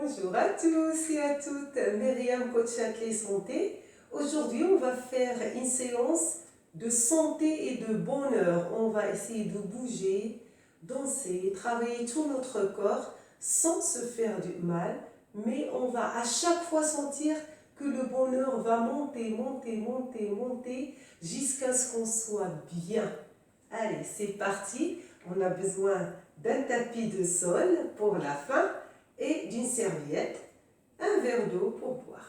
Bonjour à tous et à toutes, Myriam, coach à clé santé. Aujourd'hui, on va faire une séance de santé et de bonheur. On va essayer de bouger, danser, travailler tout notre corps sans se faire du mal, mais on va à chaque fois sentir que le bonheur va monter, monter, monter, monter jusqu'à ce qu'on soit bien. Allez, c'est parti. On a besoin d'un tapis de sol pour la fin et d'une serviette, un verre d'eau pour boire.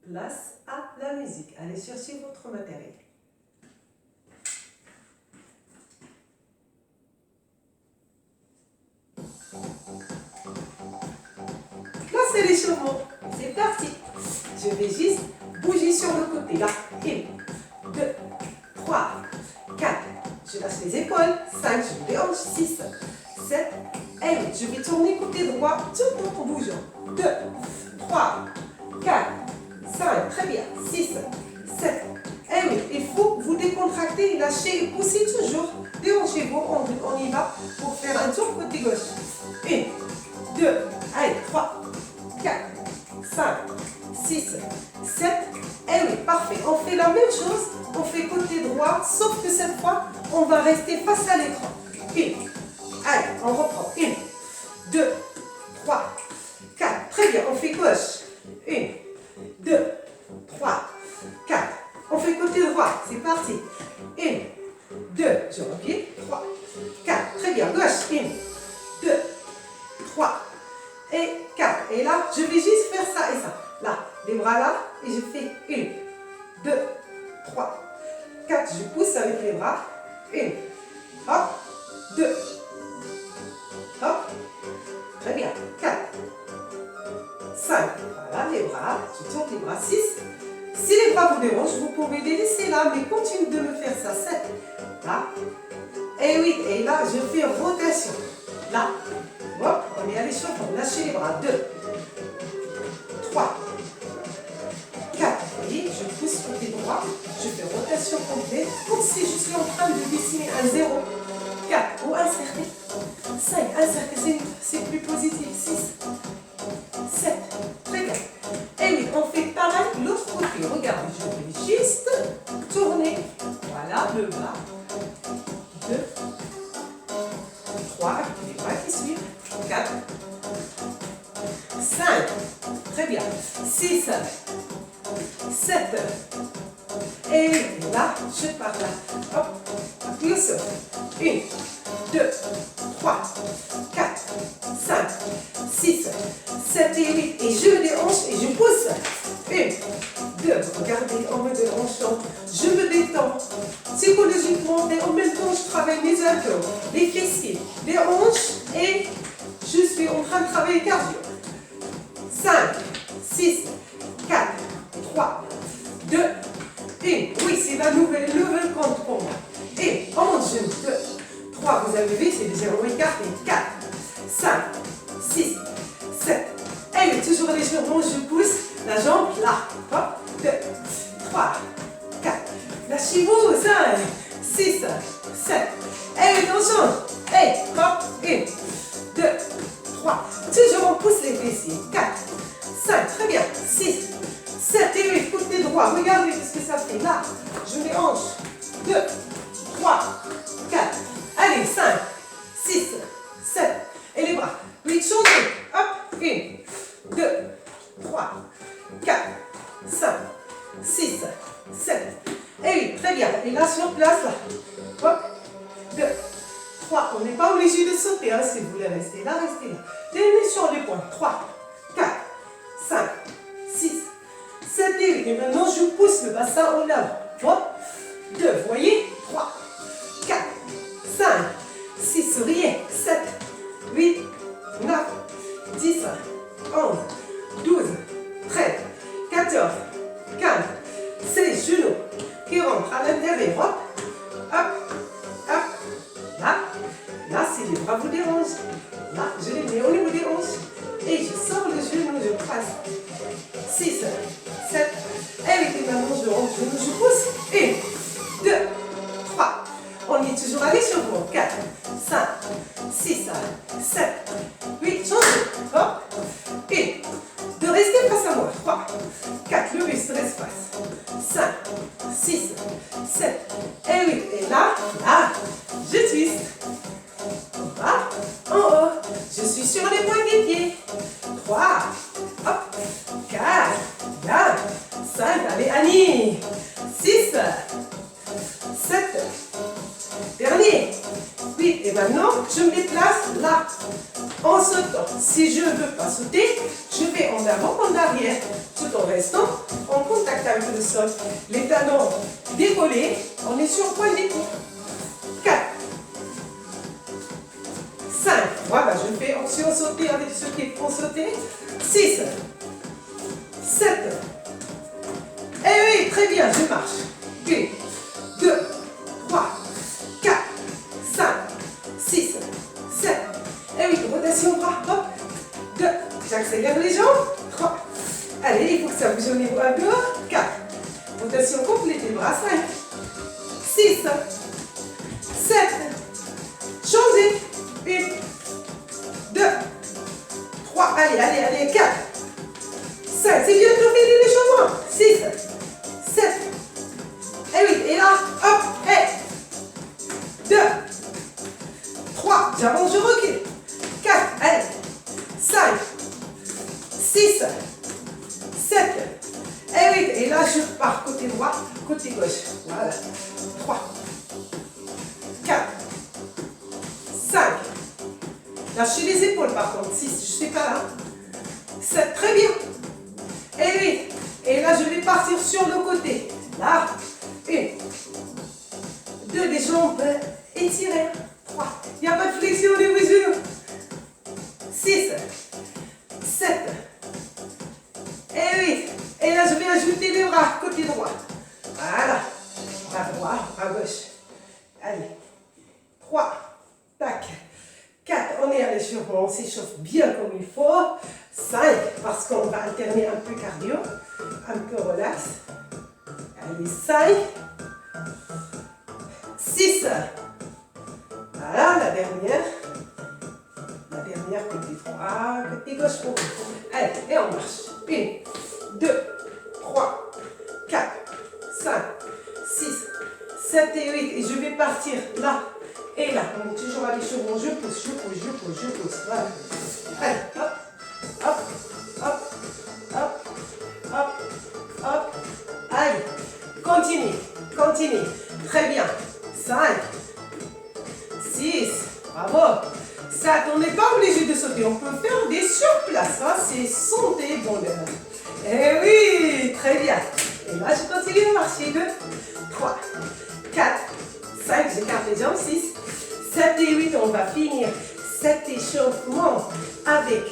Place à la musique. Allez chercher votre matériel. Placez les chevaux. C'est parti. Je vais juste bouger sur le côté. Là. 1, 2, 3, 4. Je lâche les épaules. 5, je me déhanche. 6, 7, et 8. Je vais tourner côté droit tout en bougeant. 2, 3, 4, 5. Très bien. 6, 7, et 8. Il faut vous décontracter, lâcher et pousser toujours. Déhanchez-vous. On y va pour faire un tour côté gauche. 1, 2, allez, 3, 4, 5, 6, 7, et 8. Parfait. On fait la même chose. On fait côté droit, sauf que cette fois, on va rester face à l'écran. 1, allez, on reprend. 1, 2, 3, 4. Très bien, on fait gauche. 1, 2, 3, 4. On fait côté droit, c'est parti. 1, 2, je reviens. 3, 4. Très bien, gauche. 1, 2, 3 et 4. Et là, je vais juste faire ça et ça. Là, les bras là, et je fais 1, 2, 3, 4. Je pousse avec les bras. 1, hop, 2, hop, très bien, 4, 5, voilà les bras, je tourne les bras, 6. Si les bras vous dérangent, vous pouvez les laisser là, mais continuez de me faire ça, 7, là, et 8, et là, je fais rotation, là, hop, on est allé sur le fond, lâchez les bras, 2, 3, 4, vous voyez, je pousse côté droit, je fais rotation complète, comme si je suis en train de dessiner un 0, 4, ou un cercle, 5, un cercle, c'est plus positif, 6, 7, très bien, et oui, on fait pareil de l'autre côté, regardez, je vais juste tourner, voilà, le bas, 2, 3, les bras qui suivent, 4, 5, très bien, 6, 7, et là, je pars là, hop, appuie au sol, 1, 2, 3, 4, 5, 6, 7 et 8, et je me déhanche et je pousse, 1, 2, regardez, en me déhanchant, je me détends psychologiquement, mais en même temps, je travaille mes abdos, les fessiers, les hanches, et je suis en train de travailler cardio, 5, 6, 4, 3, 2, 1. Oui, c'est la nouvelle compte pour moi. Et on monte, je 2, 3, vous avez vu, c'est le 0 écarté. 4, 5, 6, 7. Et toujours les genoux, je pousse la jambe là. Hop, 2, 3, 4. Lâchez-vous, 5, 6, 7. Et attention. Et hop, 1, 2, 3. Toujours on pousse les fessiers. 4, 5, très bien. 6, 7 et 8, côté droit, regardez ce que ça fait là, je les hanche, 2, 3, 4, allez, 5, 6, 7, et les bras, 8, changez, hop, 1, 2, 3, 4, 5, 6, 7, et 8, très bien, et là sur place, là, hop, 2, 3, on n'est pas obligé de sauter, hein, si vous voulez rester là, les mains sur les poings, 3, 4, 5, 6, 7 et 8. Et maintenant, je pousse le bassin en avant. 3, 2, vous voyez 3, 4, 5, 6, souriez. 7, 8, 9, 10, 11, 12, 13, 14, 15, 16, genoux qui rentrent à l'intérieur. Hop, hop, hop. Là, si les bras vous dérangent, là, je les mets au niveau des hanches. Et je sors le genou, je passe. 6, 7, et maintenant je rentre, je pousse. 1, 2, 3. On est toujours allé sur vous. 4, 5, 6, 7, 8. Changez. Hop. 1, 3, hop, 4, bien, 5, allez Annie, 6, 7, dernier, 8, et maintenant je me déplace là, en sautant. Si je ne veux pas sauter, je vais en avant, en arrière, tout en restant en contact avec le sol. Les talons décollés, on est sur le point d'écoute. 4, 5, voilà, je fais option sauter avec ceux qui font sauter. 6, 7, et oui, très bien, je marche. 1, 2, 3, 4, 5, 6, 7, et oui, rotation bras, hop, 2, j'accélère les jambes, 3, allez, il faut que ça bouge au niveau à gauche, 4, rotation complète des bras, 5, 6, 7, changez, 1, 2, 3, allez, 4, 5, c'est bien de faire les échauffements, 6, 7, et 8, et là, hop, et 2, 3, j'avance, je recule, 4, allez, 5, 6, 7, et 8, et là je pars côté droit, côté gauche, voilà, 3, 4, 5, lâchez les épaules par contre, 6, je ne suis pas là, 7, très bien, et 8, et là je vais partir sur le côté, là, 1, 2, les jambes étirées, 3, il n'y a pas de flexion des genoux, 6, 7, et 8, et là je vais ajouter les bras, côté droit, voilà, bras droit, bras gauche, allez, 3, tac, 4, on est à l'échauffement, on s'échauffe bien comme il faut, 5, parce qu'on va alterner un peu cardio, un peu relax, allez, 5, 6, voilà, la dernière côté droit, côté gauche pour vous, allez, et on marche, 1, 2, 3, 4, 5, 6, 7 et 8, et je vais partir là, et là, on est toujours à l'échauffement, je pousse, voilà, allez, hop, hop, hop, hop, hop, hop, allez, continue, très bien, 5, 6, bravo, 7, on n'est pas obligé de sauter, on peut faire des surplaces, hein, c'est sauter dans l'air, et oui, très bien, et là je continue à marcher, 2, 3, 4, 5, j'écarte les jambes, 6, 7 et 8, on va finir cet échauffement avec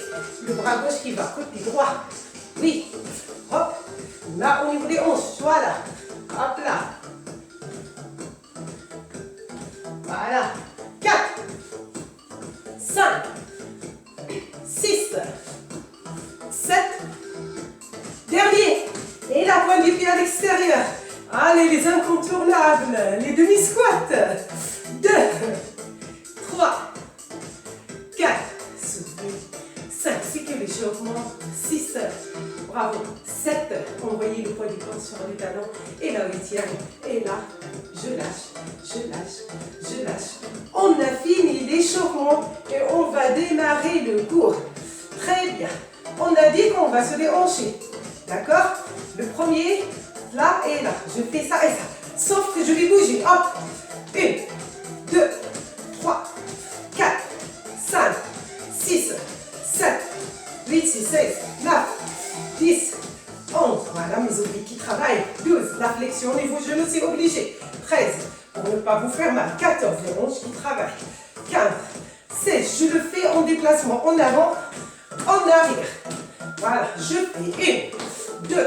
le bras gauche qui va côté droit. Oui, hop, là au niveau des hanches, voilà, hop là. Voilà, 4, 5, 6, 7, dernier, et la pointe du pied à l'extérieur. Allez, les incontournables, les demi-squats. 2, 3, 4, soufflez, 5, c'est que l'échauffement, 6, bravo, 7, envoyez le poids du corps sur les talons, et là, 8e, et là, je lâche. On a fini l'échauffement et on va démarrer le cours. Très bien, on a dit qu'on va se déhancher, d'accord? Le premier, là et là, je fais ça et ça, sauf que je vais bouger, hop, 1, 2, 3, 4, 5, 6, 7, 8, 6, 16, 9, 10, 11, voilà mes obliques qui travaillent, 12, la flexion au niveau genou c'est obligé, 13, pour ne pas vous faire mal, 14, les hanches qui travaillent, 15, 16, je le fais en déplacement, en avant, en arrière, voilà, je fais 1, 2,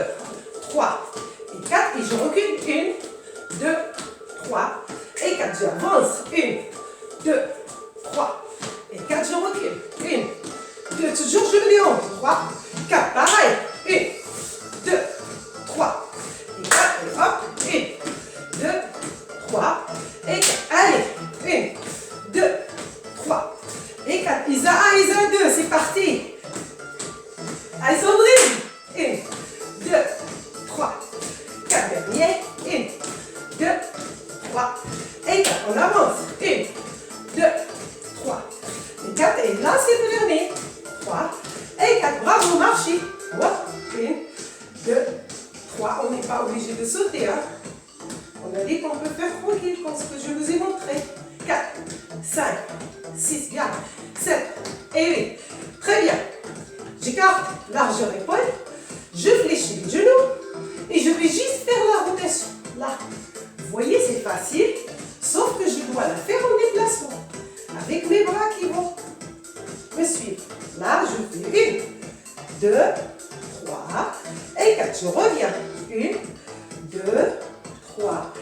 3 et 4 et je recule, 1, 2, 3 et 4, j'avance, 1, 2, 3 et 4, je recule, 1, 2, toujours je me déhanche, 3, 4, pareil, 1, 2, 3 et 4, et hop, 1, 2, 3 et 4, allez, 1, 2, 3 et 4, Isa 1, Isa 2, c'est parti, allez Sandrine, 1, 2, 3, 4, dernier, 1, 2, 3 et 4, on avance, 1, 2, 3 et 4, et là c'est le dernier, 3 et 4, bravo, marcher. Hop, 1, 2, 3. On n'est pas obligé de sauter. Hein. On a dit qu'on peut faire tranquille comme ce que je vous ai montré. 4, 5, 6, bien. 7 et 8. Très bien. J'écarte largeur épaule. Je fléchis les genoux. Et je vais juste faire la rotation. Là. Vous voyez, c'est facile. Sauf que je dois la faire en déplacement. Avec mes bras qui vont me suivre. Là, je fais 1, 2, 3 et 4. Je reviens. 1, 2, 3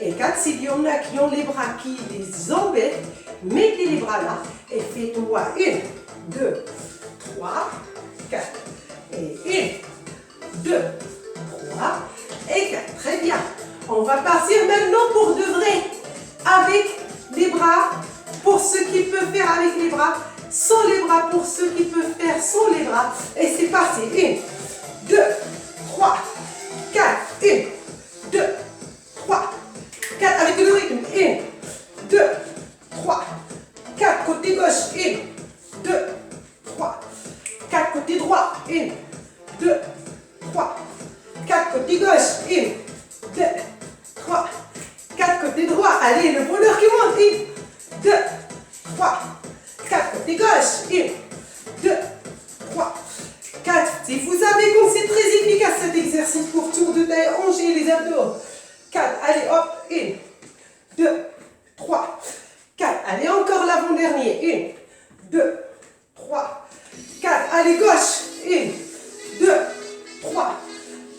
et 4. S'il y en a qui ont les bras qui les embêtent, mettez les bras là et faites-moi 1, 2, 3, 4. Et 1, 2, 3 et 4. Très bien. On va partir maintenant pour de vrai avec les bras pour ceux qui peuvent faire avec les bras, sans les bras pour ceux qui peuvent faire sans les bras. Et c'est parti. 1, 2, 3, 4. 1, 2, 3, 4. Avec le rythme. 1, 2, 3, 4. Côté gauche. 1, 2, 3, 4. Côté droit. 1, 2, 3, 4. Côté gauche. 1, 2, 3, 4. Côté droit. Allez, le bonheur qui monte. 1, 2, 3, 4. Côté gauche. 1, 2, 3, 4. Si vous savez comme c'est très efficace cet exercice pour tour de taille, hanches et les abdos. 4. Allez, hop. 1, 2, 3, 4. Allez, encore l'avant-dernier. 1, 2, 3, 4. Allez, gauche. 1, 2, 3,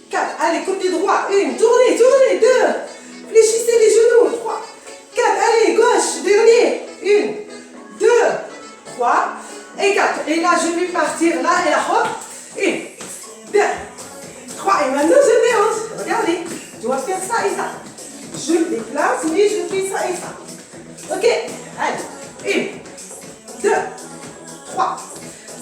4. Allez, côté droit. 1. Tournez, tournez. 2. Fléchissez les genoux. 3, 4. Allez, gauche. Dernier. 1, 2, 3 et 4. Et là, je vais partir là et là, hop. 1, 2, 3. Et maintenant, je déhanche. Regardez, je dois faire ça et ça. Je me déplace, mais je fais ça et ça. Ok? Allez. 1, 2, 3.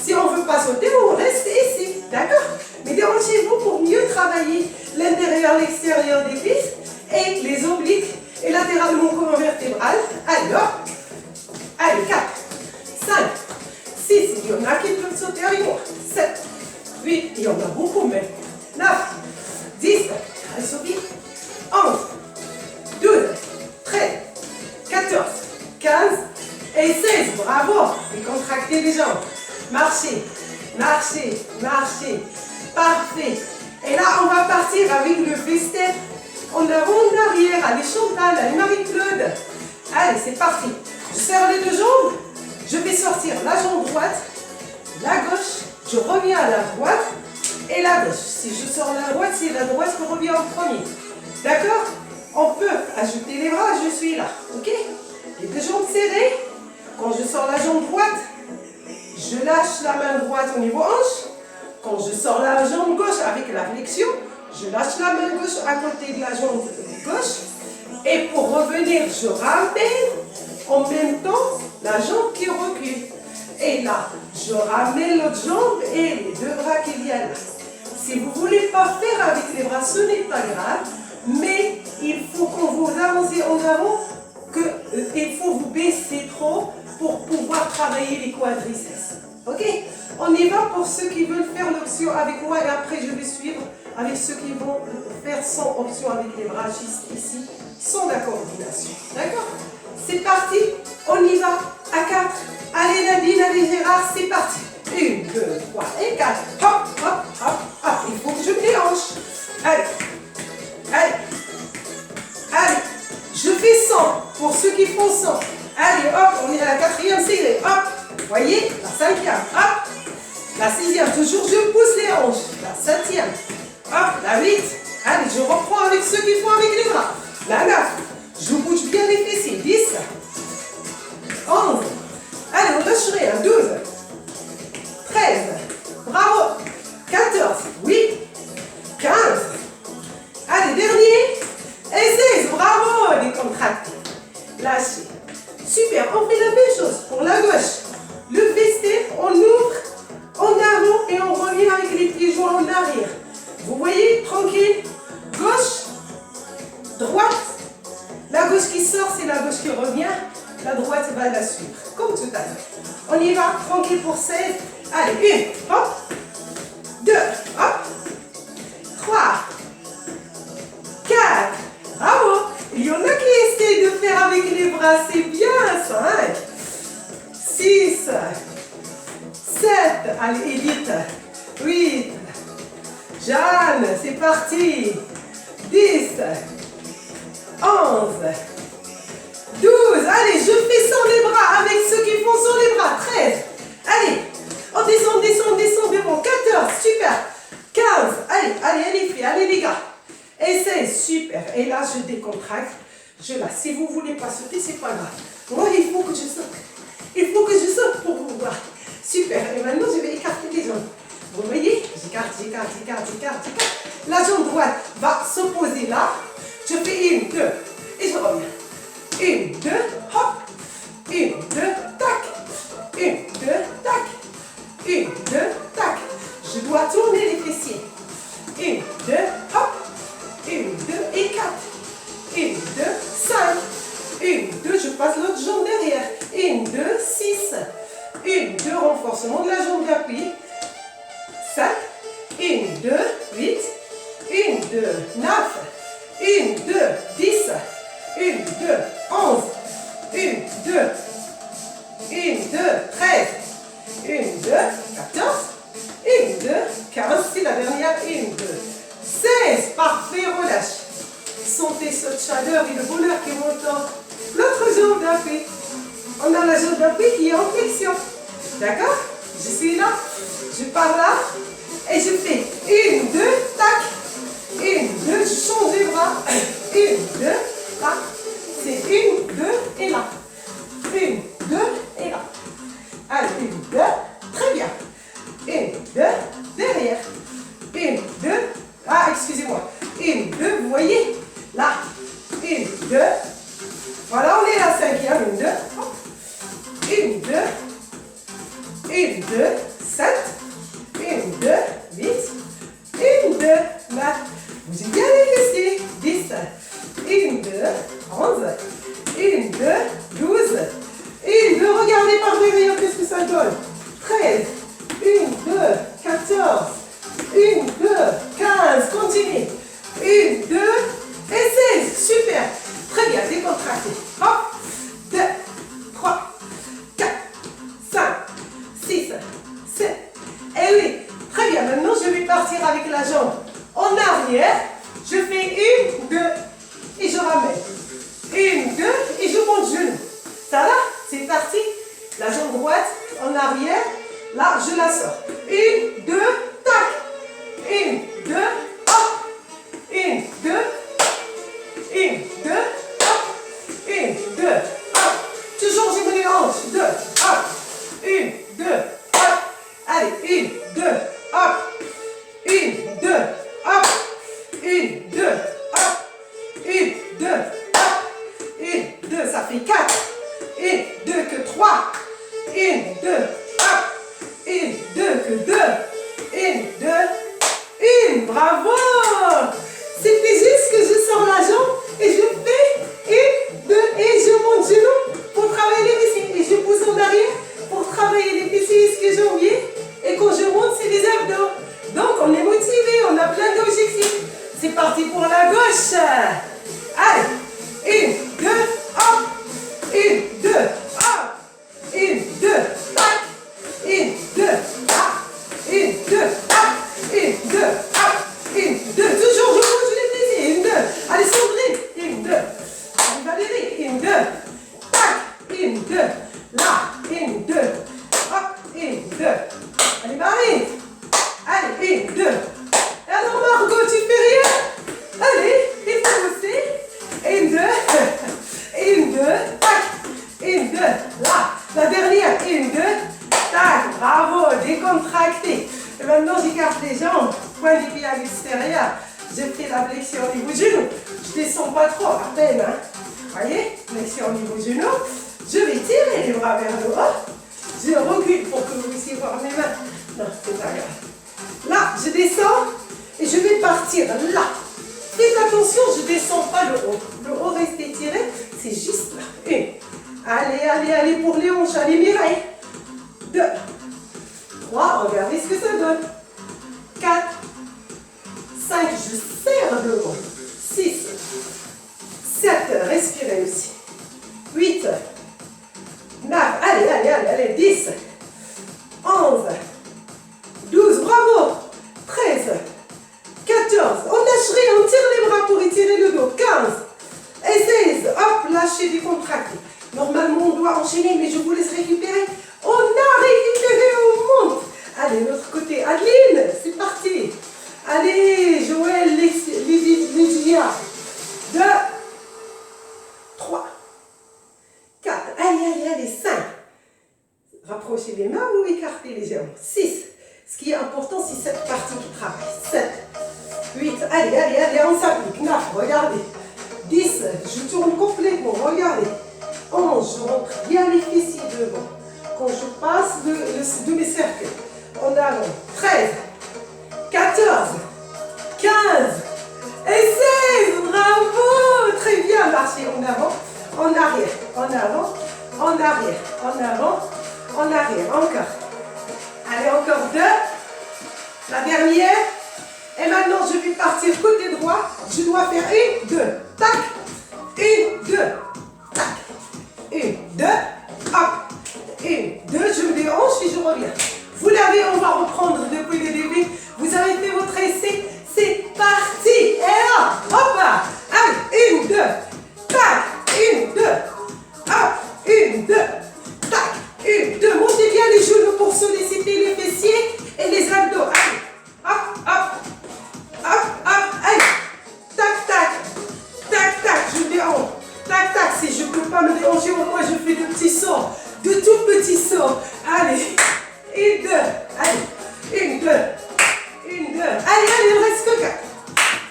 Si on ne veut pas sauter, on reste ici. D'accord? Mais déhanchez-vous pour mieux travailler l'intérieur, l'extérieur des cuisses et les obliques et latéralement colonne vertébrale. Allez, hop. Allez, 4, 5, 6. Il y en a qui peuvent sauter avec moi. 7, 8. Il y en a beaucoup, mais 9, 10. Allez, Sophie. 11, 12, 13, 14, 15 et 16. Bravo. Et contractez les jambes. Marchez, marchez, marchez. Parfait. Et là, on va partir avec le V-step en avant, en arrière. Allez, Chantal, allez, Marie-Claude. Allez, c'est parti. Je serre les deux jambes. Je vais sortir la jambe droite, la gauche. Je reviens à la droite et la gauche. Si je sors la droite, c'est la droite qui revient en premier. D'accord? On peut ajouter les bras, je suis là. Ok? Les deux jambes serrées. Quand je sors la jambe droite, je lâche la main droite au niveau hanche. Quand je sors la jambe gauche avec la flexion, je lâche la main gauche à côté de la jambe gauche. Et pour revenir, je ramène en même temps la jambe qui recule. Et là, je ramène l'autre jambe et les deux bras qui viennent. Si vous ne voulez pas faire avec les bras, ce n'est pas grave. Mais il faut qu'on vous avancez en avant, il faut vous baisser trop pour pouvoir travailler les quadriceps. Ok? On y va pour ceux qui veulent faire l'option avec moi et après je vais suivre avec ceux qui vont faire sans option avec les bras juste ici, sans la coordination. D'accord? C'est parti, on y va à 4. Allez Nadine, allez Gérard, c'est parti. 1, 2, 3 et 4. Hop, hop, hop, hop. Il faut que je me déhanche. Allez, allez, allez. Je fais 100 pour ceux qui font 100. Allez, hop, on est à la 4e série. Hop, voyez, la 5e, hop. La 6e, toujours je pousse les hanches. La 7e, hop, la 8. Allez, je reprends avec ceux qui font avec les bras. La 9, je bouge bien les fessiers. 10, 11. Allez, on lâche rien. 12, 13. Bravo. 14, oui. 15. Allez, dernier. Et 16. Bravo. Décontracté. Lâchez. Super. On fait la même chose pour la gauche. Le V-step, on ouvre en avant et on revient avec les pieds joints en arrière. Vous voyez, tranquille. Gauche, droite. La gauche qui sort, c'est la gauche qui revient. La droite va la suivre, comme tout à l'heure. On y va, tranquille pour 16. Allez, 1, hop, 2, 8. Jeanne, c'est parti. 10. 11. 12. Allez, je fais sans les bras avec ceux qui font sans les bras. 13. Allez, on descend, descend, descend devant. 14. Super. 15. Allez, allez, allez, filles, allez, les gars. Et 16. Super. Et là, je décontracte. Je lâche. Si vous ne voulez pas sauter, c'est pas grave. Moi, il faut que je saute. Il faut que je saute pour vous voir. Super. Et maintenant, je vais écarter les jambes. Vous voyez? J'écarte, j'écarte, j'écarte, j'écarte, j'écarte. La jambe droite va s'opposer là. Je fais 1, 2. Et je reviens. 1, 2, hop. 1, 2, tac. 1, 2, tac. 1, 2, tac. Je dois tourner les fessiers. 1, 2, hop. 1, 2 et 4. 1, 2, 5. 1, 2, je passe l'autre jambe derrière. 1, 2, 6. 1, 2, renforcement de la jambe d'appui. 7. 1, 2, 8. 1, 2, 9. 1, 2, 10. 1, 2, 11. 1, 2, 1, 2, 13. 1, 2, 14. 1, 2, 15. C'est la dernière. 1, 2, 16. Parfait, relâche. Sentez cette chaleur et le bonheur qui monte dans l'autre jambe d'appui. On a la jambe d'appui qui est en flexion. D'accord? Je suis là. Je pars là. Et je fais 1, 2, tac. 1, 2, je change les bras. 1, 2, là. C'est 1, 2 et là. 1, 2 et là. Allez, 1, 2. Très bien. 1, 2, derrière. 1, 2. Ah, excusez-moi. 1, 2, vous voyez? Là. 1, 2. Voilà, on est à la 5e. 1, 2. 1, 2. 1, 2, 7. 1, 2, 8. 1, 2, 9. Vous y allez laisser. 10. 1, 2, 11. 1, 2, 12. 1, 2, regardez par derrière, qu'est-ce que ça donne. 13. 1, 2, 14. 1, 2, 15. Continuez. 1, 2 et 16. Super. Très bien, décontractez. Hop. 2, 3, 4, 5, 6, 7. Et oui. Très bien. Maintenant, je vais partir avec la jambe en arrière. Je fais 1, 2 et je ramène. 1, 2 et je monte genou. Ça va? C'est parti. La jambe droite en arrière. Là, je la sors. 1, 2, tac. 1, 2, hop. 1, 2, 1, 2, hop. 1, 2, hop. Toujours, je me les hanches. 2, hop. 1, 2, hop. Allez, 1, 2, hop. 1, 2, hop. 1, 2, hop. 1, 2, hop. 1, 2, ça fait 4. 1, 2, que 3. 1, 2, hop. 1, 2, que 2. 1, 2, 1. Bravo! C'était juste que je sors la jambe et je fais 1, 2 et je monte genou pour travailler les fessiers. Et je pousse en arrière pour travailler les fessiers ischio-jambiers. Et quand je monte, c'est les abdos. Donc on est motivé, on a plein d'objectifs. C'est parti pour la gauche. Allez, 1, 2, hop. 1, 2, hop. 1, 2, tac. 1, 2, hop. 1, 2, hop. 1, 2, hop. 1, 2, toujours je bouge les fessiers. 1, 2. Allez, Sandrine. 1, 2. Allez, Valérie. 1, 2. Tac. 1, 2. Là. 1, 2. Hop. 1, 2. Allez, Marie. Allez, 1, 2. Et alors, Margot, tu fais rien? Allez, il faut bosser. 1, 2. 1, 2. Tac. 1, 2. Là. La dernière. 1, 2. Tac. Bravo. Décontracté. Et maintenant, j'écarte les jambes. Point des pieds à l'extérieur. Je fais la flexion au niveau genou. Je ne descends pas trop, à peine. Hein. Voyez? Flexion au niveau genou. Je vais tirer les bras vers le haut. Je recule pour que vous puissiez voir mes mains. Non, c'est pas grave. Là, je descends et je vais partir là. Faites attention, je ne descends pas le haut. Le haut reste étiré, c'est juste là. 1. Allez, allez, allez pour les hanches. Allez, Mireille. 2. 3. Regardez ce que ça donne. 4. 5. Je serre devant. 6. 7. Respirez aussi. 8. 9. Allez, allez, allez, allez. 10. 11. 12. important, c'est cette partie qui travaille. 7, 8, allez, on s'applique. 9, regardez. 10, je tourne complètement, regardez. 11, je rentre bien les fessiers devant. Quand je passe de mes cercles, en avant. 13, 14, 15 et 16, bravo. Très bien, marchez en avant, en arrière, en avant, en arrière, en avant, en arrière, encore. Allez, encore 2. La dernière. Et maintenant, je vais partir côté droit. Je dois faire 1, 2, tac. 1, 2, tac. 1, 2, hop. 1, 2, je me déhanche et je reviens. Vous l'avez, on va reprendre depuis le début. Vous avez fait votre essai. C'est parti. Et hop, hop. Allez, 1, 2, tac. 1, 2, hop. 1, 2, tac. 1, 2. Montez bien les genoux pour solliciter les fessiers et les abdos. Allez, hop, hop. Hop, hop, allez, tac, tac, tac, tac, je déhanche, tac, tac, si je ne peux pas me déhancher, au moins je fais de petits sauts, de tout petits sauts, allez, 1, 2, allez, 1, 2, 1, 2, allez, il ne reste que 4,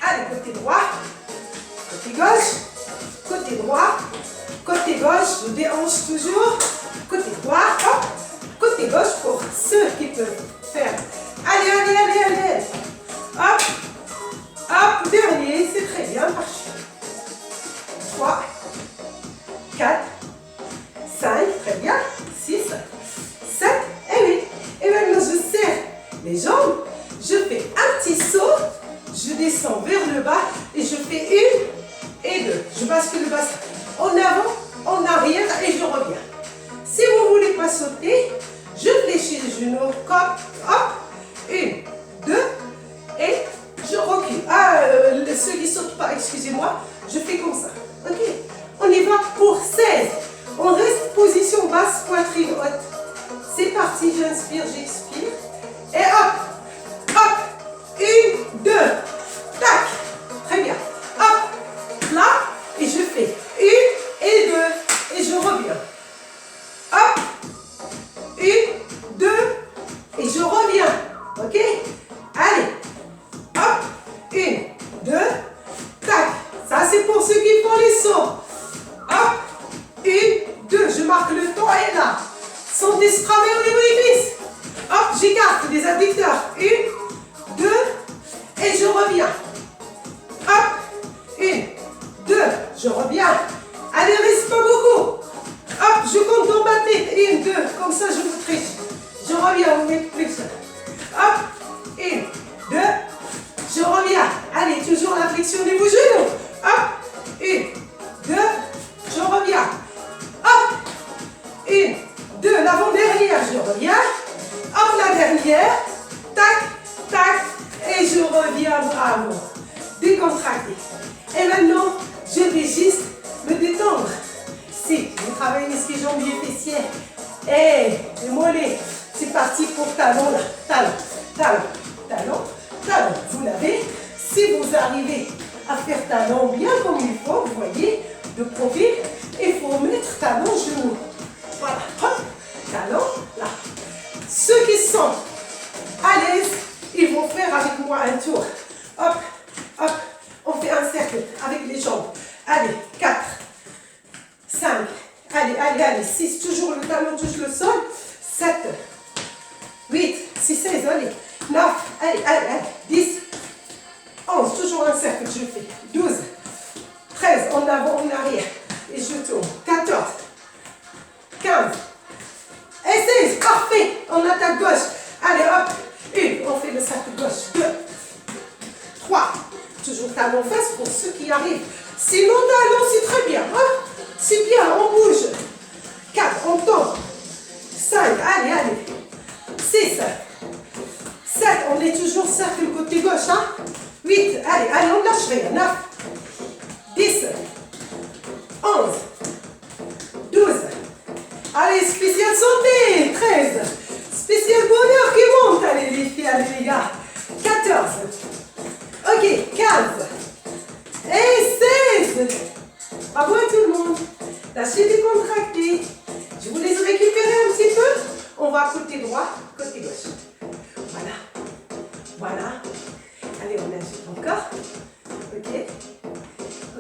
allez, côté droit, côté gauche, je déhanche toujours, côté droit, hop, côté gauche pour ceux qui peuvent faire, allez, hop, hop, dernier, c'est très bien, marchez. 3, 4, 5, très bien, 6, 7 et 8. Et maintenant, je serre les jambes, je fais un petit saut, je descends vers le bas et je fais 1 et 2. Je bascule le bassin en avant, en arrière et je reviens. Si vous ne voulez pas sauter, je fléchis les genoux, hop, 1, 2 et je recule. Ceux qui ne sautent pas, excusez-moi, je fais comme ça. Ok, on y va pour 16. On reste position basse, poitrine haute. C'est parti, j'inspire, j'expire. Et hop, hop, 1, 2, tac. Très bien. Hop, là, et je fais 1 et 2, et je reviens. Hop, 1, 2, et je reviens. Ok, allez. Hop, 1, 2, tac. Ça, c'est pour ceux qui font les sauts. Hop, 1, 2. Je marque le temps et là. Sentez se travailler au niveau des cuisses. Hop, j'écarte les adducteurs. 1, 2, et je reviens. Hop, 1, 2, je reviens. Allez, reste pas beaucoup. Hop, je compte dans ma tête. 1, 2, comme ça, je vous triche. Je reviens, vous mettez plus. Hop, 1, 2, je reviens. Allez, toujours la flexion de vos genoux. Hop, 1, 2, je reviens. Hop, 1, 2, l'avant-dernière, je reviens. Hop, la dernière. Tac, tac, et je reviens, bravo. Décontracté. Et maintenant, je vais juste me détendre. Si vous travaillez les skis jambiers fessiers et les mollets, c'est parti pour talon là. Talon, talon, talon, talon. Vous l'avez. Si vous arrivez à faire talon bien comme il faut, vous voyez, de profil, il faut mettre talon genou. Voilà, hop, talon là. Ceux qui sont à l'aise, ils vont faire avec moi un tour. Hop, hop, on fait un cercle avec les jambes. Allez, 4, 5, allez, 6, toujours le talon touche le sol. 7, 8, 6, 16, allez, 9, allez, 10, 11, toujours un cercle, je fais. 12, 13, en avant, en arrière. Et je tourne. 14, 15, et 16, parfait. On attaque gauche. Allez, hop, 1, on fait le cercle gauche. 2, 3, toujours talon face pour ceux qui arrivent. Sinon, talon, c'est très bien. Hein? C'est bien, on bouge. 4, on tombe. 5, allez, 6, 7, on est toujours cercle côté gauche. Hein? 8, allez, on lâche rien. 9, 10, 11, 12, allez, spécial santé. 13, spécial bonheur qui monte. Allez, les filles, allez, les gars. 14, ok, 15, et 16. Bravo à tout le monde. Lâchez décontracté. Je vous laisse récupérer un petit peu. On va côté droit, côté gauche. Voilà. Voilà. Allez, on ajoute encore. Ok.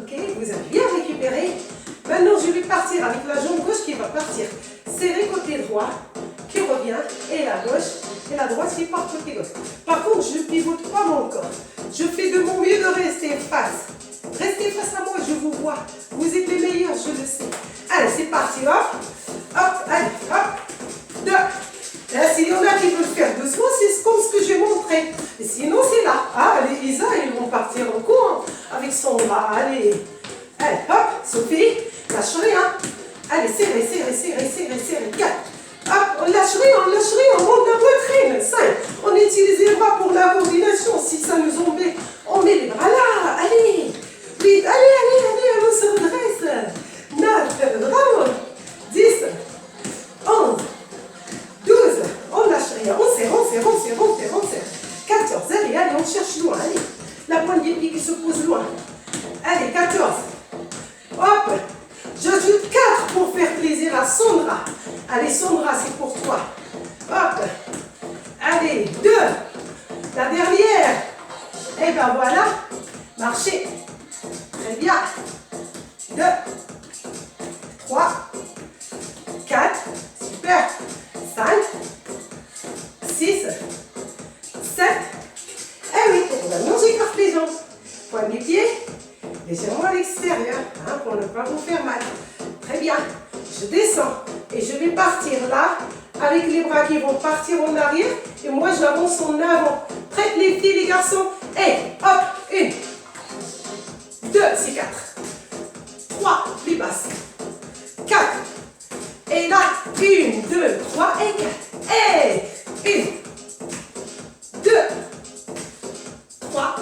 Ok, vous avez bien récupéré. Maintenant, je vais partir avec la jambe gauche qui va partir. Serrer côté droit, qui revient, et la gauche, et la droite qui part côté gauche. Par contre, je ne pivote pas mon corps. Je fais de mon mieux de rester face. Restez face à moi, je vous vois. Vous êtes les meilleurs, je le sais. Allez, c'est parti, hop. Hop, allez, hop. 2. Là, s'il y en a qui veulent faire doucement, c'est comme ce que j'ai montré. Et sinon, c'est là. Ah, les Isa, ils vont partir en courant avec son bras. Allez. Allez, hop, Sophie, lâche rien. Allez, serrez, serrez, serrez, serrez, serrez. 4. Hop, on lâche rien, on monte la poitrine. 5. On utilise les bras pour la coordination. Si ça nous embête, on met les bras là. Allez. 8. Allez, on se redresse. 9. Bravo. 10. 11. 12. On lâche rien. On serre. 14. Allez, on cherche loin. Allez. La pointe des pieds qui se pose loin. Allez, 14. Hop. J'ajoute 4 pour faire plaisir à Sandra. Allez, Sandra, c'est pour toi. Hop. Allez, 2. La dernière. Et ben voilà. Marchez. Très bien. 2. 3. 4. Super. 5. 6. 7. Eh oui, maintenant j'écarte les jambes. Pointe des pieds. Légèrement à l'extérieur, hein, pour ne pas vous faire mal. Très bien. Je descends et je vais partir là, avec les bras qui vont partir en arrière. Et moi, j'avance en avant. Prête les filles, les garçons. Et hop, 1. 2, c'est 4. 3, plus basse. 4. Et là, 1, 2, 3 et 4. Et 1, 2, 3.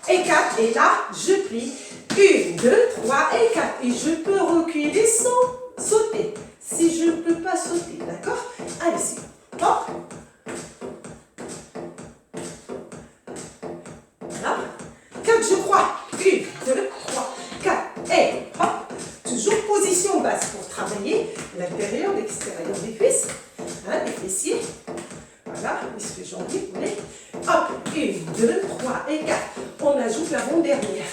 Et 4, et là, je plie. 1, 2, 3 et 4. Et je peux reculer sans sauter. Si je ne peux pas sauter, d'accord? Allez-y. Hop. Voilà. 4, je crois. 1, 2, 3, 4. Et hop. Toujours position basse pour travailler l'intérieur, l'extérieur des fesses. Hein, les fessiers. Voilà, puisque j'en ai, vous voulez. Hop, 1, 2, 3 et 4. On ajoute l'avant-dernière.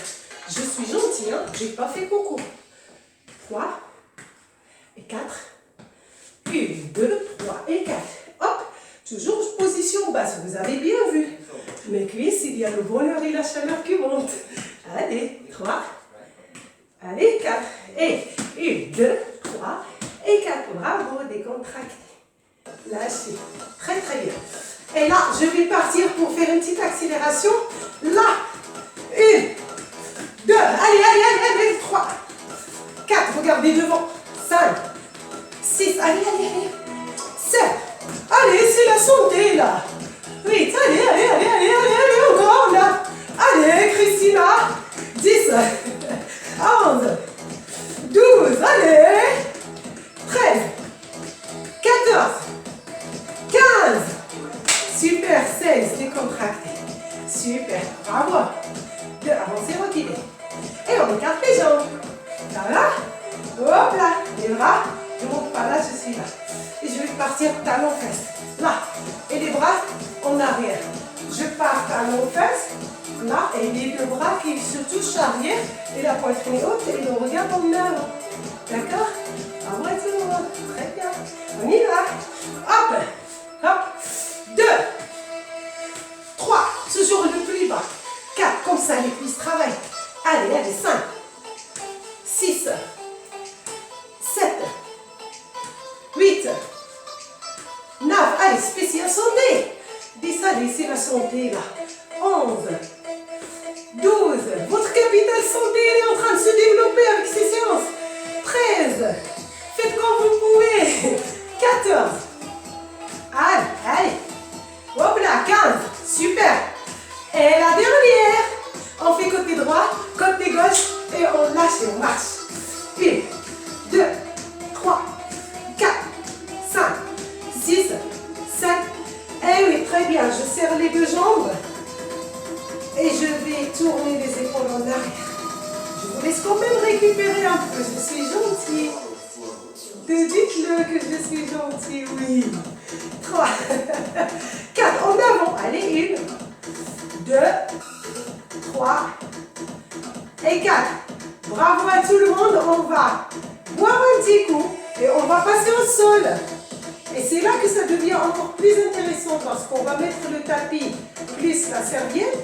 Je suis gentille, hein, j'ai pas fait coucou. 3 et 4. 1, 2, 3 et 4. Hop, toujours position basse, vous avez bien vu. Mes cuisses, il y a le bonheur et la chaleur qui montent. Allez, 3. Allez, 4. Et 1, 2, 3 et 4. Bravo, décontracté. Lâchez. Très, très bien. Et là, je vais partir pour faire une petite accélération. Là. 1, 2, allez, 3, 4, regardez devant. 5, 6, allez, 7. Allez, c'est la santé, là. 8, allez, encore, là. Allez, Christina. 10, 11, 12, allez. 13, 14, 15. Super, 16, décontracté. Super, bravo. 2, avancez, reculez. Et on écarte les jambes. Là, hop là, les bras. Je ne monte pas là, je suis là. Et je vais partir talon fesses. Là. Et les bras en arrière. Je pars talon fesses. Là, et les deux bras qui se touchent arrière. Et la poitrine est haute et le regard en avant. D'accord? À moi tout le monde. Très bien. On y va. Hop. Hop. 2. 3. Toujours le plus bas. 4. Comme ça, les cuisses travaillent. Allez, 5. 6. 7. 8. 9. Allez, spécial santé. 10. Allez, c'est la santé là. 11. 12. Votre capitale santé, elle est en train de se développer avec ces séances. 13. Faites comme vous pouvez. 14. Allez. Hop là, 15. Super. Et la dernière. On fait côté droit, côté gauche. Et on lâche et on marche. 1, 2, 3, 4, 5, 6, 7. Eh oui, très bien. Je serre les deux jambes. Et je vais tourner les épaules en arrière. Je vous laisse quand même récupérer un peu. Je suis gentille. Dites-le que je suis gentille, oui. 3, 4, en avant. Allez, 1, mettre le tapis plus la serviette,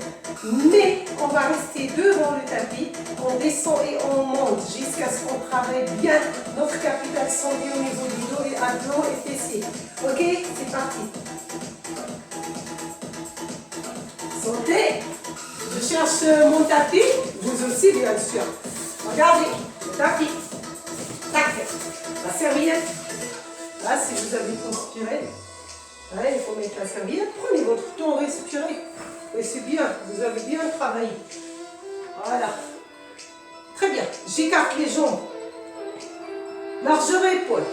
mais on va rester devant le tapis, on descend et on monte jusqu'à ce qu'on travaille bien notre capital sanguin au niveau du dos et abdos et fessiers. Ok, c'est parti. Santé. Je cherche mon tapis, vous aussi bien sûr. Regardez, le tapis. Tac, la serviette. Là, si vous avez conspiré, il faut mettre la serviette. Prenez votre temps, respirez. Et c'est bien, vous avez bien travaillé. Voilà. Très bien. J'écarte les jambes. Largeur épaule.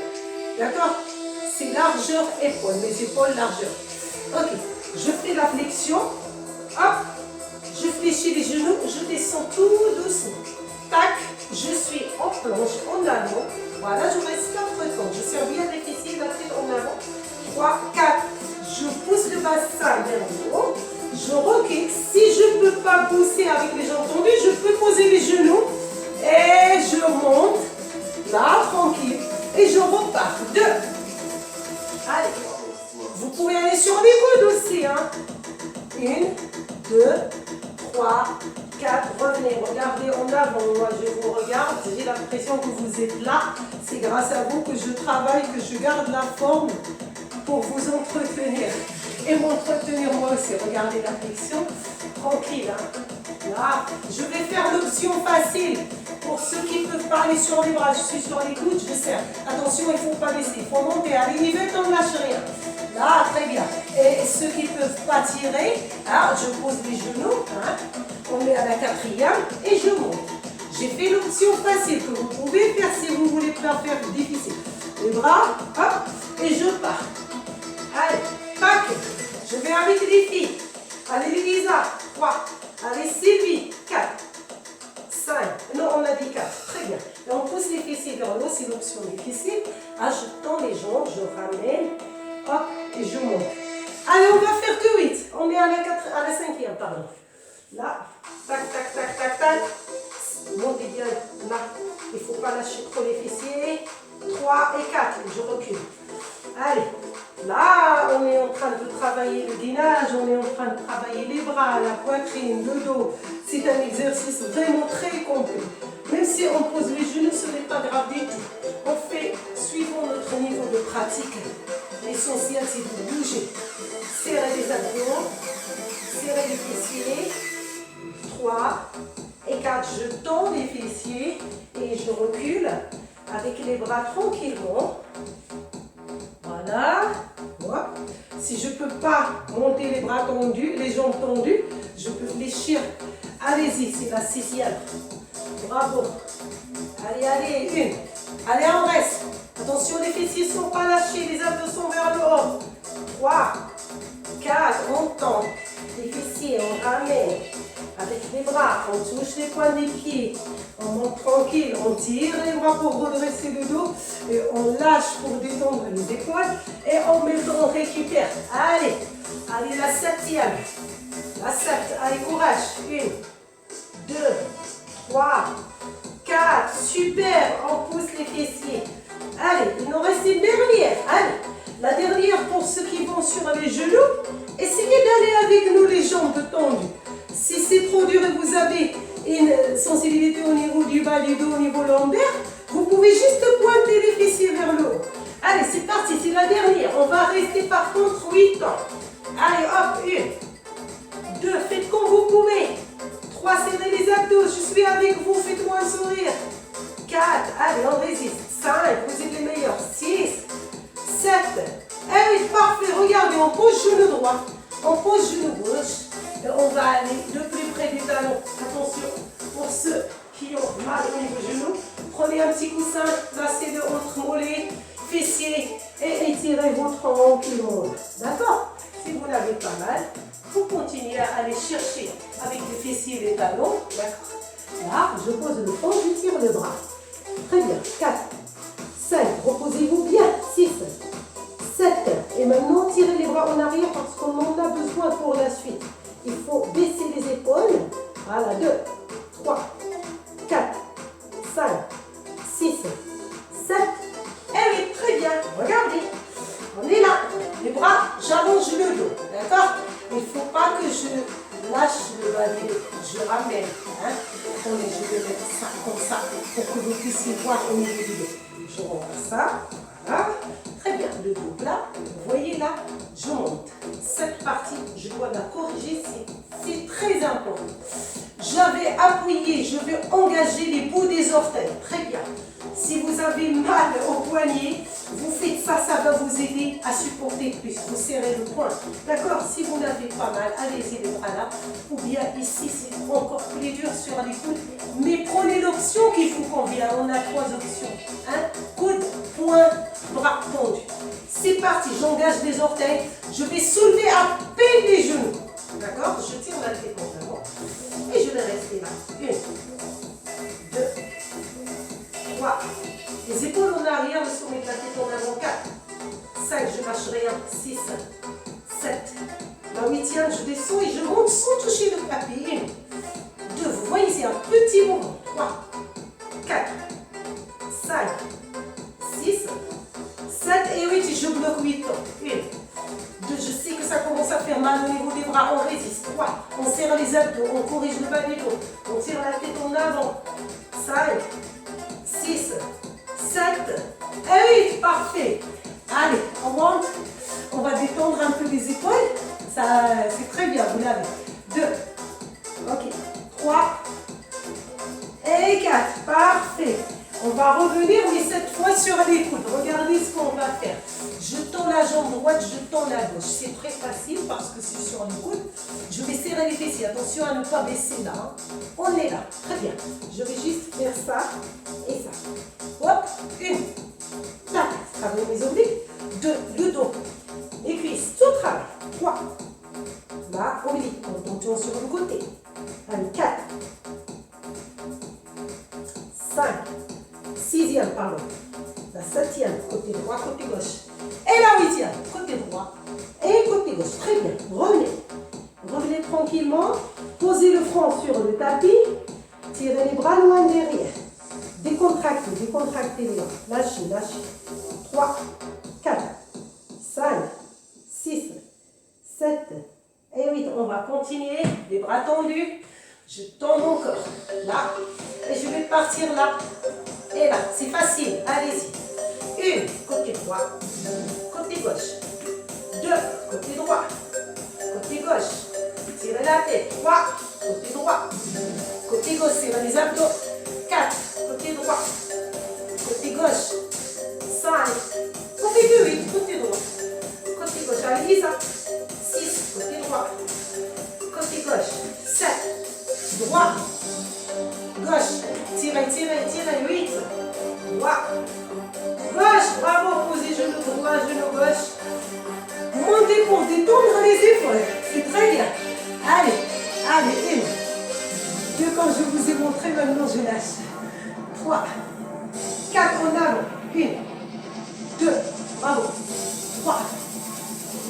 D'accord? C'est largeur épaule, mes épaules largeur. Ok. Je fais la flexion. Hop. Je fléchis les genoux. Je descends tout doucement. Tac. Je suis en planche, en avant. Voilà, je reste 4 temps. Je serre bien les fessiers, la tête en avant. 3, 4. Je pousse le bassin vers le haut. Je recule. Si je ne peux pas pousser avec les jambes tendues, je peux poser les genoux. Et je monte. Là, tranquille. Et je repars. 2. Allez. Vous pouvez aller sur les coudes aussi. 1, 2, 3, 4. Revenez. Regardez en avant. Moi, je vous regarde. J'ai l'impression que vous êtes là. C'est grâce à vous que je travaille, que je garde la forme pour vous entretenir. Et m'entretenir moi aussi. Regardez la flexion. Tranquille. Là, je vais faire l'option facile. Pour ceux qui ne peuvent pas aller sur les bras, je suis sur les coudes, je serre. Attention, il ne faut pas baisser. Il faut monter. Allez, nivelle, on ne lâche rien. Là, très bien. Et ceux qui ne peuvent pas tirer, alors je pose les genoux. On met à la 4e et je monte. J'ai fait l'option facile que vous pouvez faire si vous voulez pas faire difficile. Les bras, hop, et je pars. Allez, tac. Je vais avec les filles. Allez, Lisa, 3. Allez, Sylvie, 4. 5. Non, on a dit 4. Très bien. Et on pousse les fessiers vers le haut, c'est l'option difficile. Je tends les jambes, je ramène, hop, et je monte. Allez, on va faire que 8. On est à la 5e, pardon. Là, tac, tac, tac, tac, tac. Montez bien là. Il ne faut pas lâcher trop les fessiers. 3 et 4. Je recule. Allez. Là, on est en train de travailler le gainage, on est en train de travailler les bras, la poitrine, le dos. C'est un exercice vraiment très complet. Même si on pose les genoux, ce n'est pas grave du tout. On fait suivant notre niveau de pratique. L'essentiel, c'est de bouger. Serrer les abdos, serrer les fessiers. 3 et 4, je tends les fessiers et je recule avec les bras tranquillement. Voilà. Si je ne peux pas monter les bras tendus, les jambes tendues, je peux fléchir. Allez-y, c'est la 6e. Bravo. Allez, allez, 1. Allez, on reste. Attention, les fessiers ne sont pas lâchés, les abdos sont vers le haut. 3, 4, on tend. Les fessiers, on ramène. Avec les bras, on touche les points des pieds. On monte tranquille, on tire les bras pour redresser le dos. Et on lâche pour détendre les épaules. Et en même temps, on récupère. Allez, allez, la 7e. La 7, allez, courage. 1, 2, 3, 4. Super, on pousse les fessiers. Allez, il nous reste une dernière. Allez, la dernière pour ceux qui vont sur les genoux. Essayez d'aller avec nous les jambes tendues. Si c'est trop dur et vous avez une sensibilité au niveau du bas du dos, au niveau lombaire, vous pouvez juste pointer les fessiers vers le haut. Allez, c'est parti, c'est la dernière. On va rester par contre 8 ans. Allez, hop, 1, 2, faites comme vous pouvez. 3, serrez les abdos, je suis avec vous, faites-moi un sourire. 4, allez, on résiste. 5, vous êtes les meilleurs. 6, 7. Allez, parfait, regardez, on pose genou droit, on pose genou gauche. Et on va aller le plus près des talons. Attention, pour ceux qui ont mal au niveau du genou, prenez un petit coussin, placez-le entre mollets, fessiers et étirez votre ankle. D'accord? Si vous n'avez pas mal, vous continuez à aller chercher avec les fessiers et les talons. D'accord? Là, je pose le fond, je tire le bras. Très bien. 4, 5, reposez-vous bien. 6, 7. Et maintenant, tirez les bras en arrière parce qu'on en a besoin pour la suite. Il faut baisser les épaules. Voilà, 2, 3, 4, 5, 6, 7. Eh oui, très bien. Regardez. On est là. Les bras, j'allonge le dos. D'accord? Il ne faut pas que je lâche le balai, je ramène. Hein. Attendez, je vais mettre ça comme ça pour que vous puissiez voir au niveau du dos. Je rentre ça, voilà. Très bien, le dos là, vous voyez là, je monte. Cette partie, je dois la corriger, c'est très important. Je vais appuyer, je vais engager les bouts des orteils. Très bien. Si vous avez mal au poignet, vous faites ça, ça va vous aider à supporter plus. Vous serrez le poing. D'accord? Si vous n'avez pas mal, allez-y les bras là. Ou bien ici, c'est encore plus dur sur les coudes. Mais prenez l'option qui vous convient. On a 3 options. Hein? Coude, poing, bras tendus. C'est parti, j'engage les orteils. Je vais soulever à peine les genoux. D'accord? Je tire la tête en avant. Et je vais rester là. 1, 2, 3. Les épaules en arrière, le sommet de la tête en avant. 4, 5, je lâche rien. 6, 7. La 8e, je descends et je monte sans toucher le tapis. 1, 2, vous voyez, c'est un petit mouvement. 3, 4, 5, 6, 7 et 8. Et je bloque 8 ans. 1, 2, je sais que ça commence à faire mal au niveau des bras. On résiste. 3, on serre les abdos, on corrige le bas des dos. On tire la tête en avant. 5, 6, 7 et 8. Parfait. Allez, on monte. On va détendre un peu les épaules. Ça, c'est très bien, vous l'avez. 2. Ok. 3. Et 4. Parfait. On va revenir, mais cette fois sur les coudes. Regardez ce qu'on va faire. Je tends la jambe droite, je tends la gauche. C'est très facile parce que c'est sur les coudes. Je vais serrer les fessiers. Attention à ne pas baisser là. Hein. On est là. Très bien. Je vais juste faire ça et ça. Hop. 1. Tac. Travaillez mes obliques. 2. Le dos. Les cuisses. Tout travail. 3. Là, oblique. On tourne sur le côté. Allez. 4. 5. 6e, pardon. La 7e, côté droit, côté gauche. Et la 8e, côté droit et côté gauche. Très bien. Revenez. Revenez tranquillement. Posez le front sur le tapis. Tirez les bras loin derrière. Décontractez, décontractez les bras. Lâchez, lâchez. 3, 4, 5, 6, 7 et 8. On va continuer. Les bras tendus. Je tends mon corps. Là. Et je vais partir là. Et là, c'est facile, allez-y. 1, côté droit, côté gauche. 2, côté droit, côté gauche. Tirez la tête. 3, côté droit, côté gauche, serrez les abdos. 4, côté droit, côté gauche. 5, on fait que 8, côté droit, côté gauche. Allez, Lisa. 6, côté droit, côté gauche. 7, droit, gauche. Tirez, tirez, tirez. 8. Droit. Gauche. Bravo. Posez genou droit, genou gauche. Montez pour détendre les épaules. C'est très bien. Allez. Allez. 1. 2 comme je vous ai montré. Maintenant, je lâche. 3. 4 en avant. 1. 2. Bravo. 3.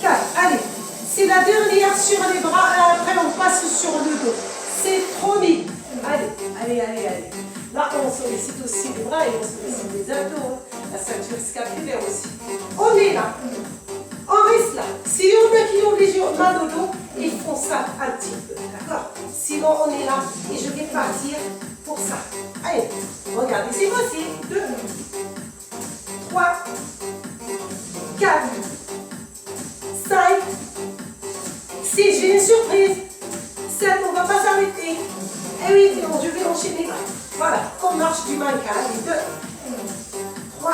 4. Allez. C'est la dernière sur les bras. Après, on passe sur le dos. C'est promis. Allez, allez, allez, allez. Là, on sollicite aussi les bras et on sollicite les abdos. La ceinture scapulaire aussi. On est là. On reste là. S'il y en a qui ont déjà mal au dos, ils font ça un petit peu. D'accord? Sinon, on est là et je vais partir pour ça. Allez, regardez, c'est facile. 2, 3, 4, 5, 6. J'ai une surprise. 7, on ne va pas s'arrêter. Et 8, je vais enchaîner là. Voilà, on marche du mannequin. Allez, 2, 3,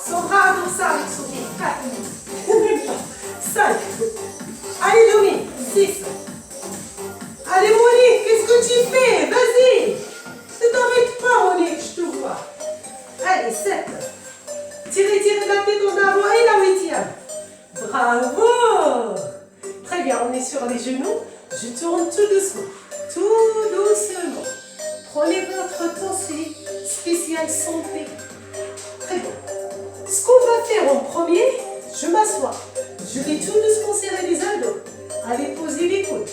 son bras à ça avec son pied. 4, 5, allez Dominique, 6. Allez Monique, qu'est-ce que tu fais? Vas-y. Ne t'arrête pas Monique, je te vois. Allez, 7. Tirez, tirez la tête en avant et la 8e. Bravo. Très bien, on est sur les genoux. Je tourne tout doucement. Tout doucement. Prenez votre temps, c'est spécial santé. Très bien. Ce qu'on va faire en premier, je m'assois. Je vais tout doucement serrer les abdos. Allez, posez les coudes.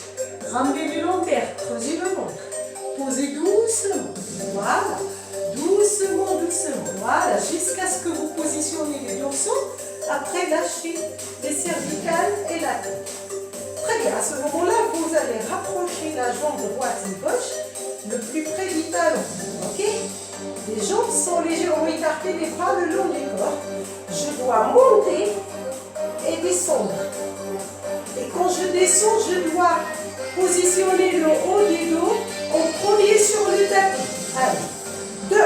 Ramenez les lombaires, creusez le ventre. Posez doucement. Voilà. Doucement, doucement. Voilà, jusqu'à ce que vous positionnez les dorsaux. Après, lâchez les cervicales et la tête. Très Très bien, à ce moment-là, vous allez rapprocher la jambe droite et gauche le plus près du talon. Ok? Les jambes sont légèrement écartées, les bras le long du corps. Je dois monter et descendre. Et quand je descends, je dois positionner le haut du dos en premier sur le tapis. Allez, 2,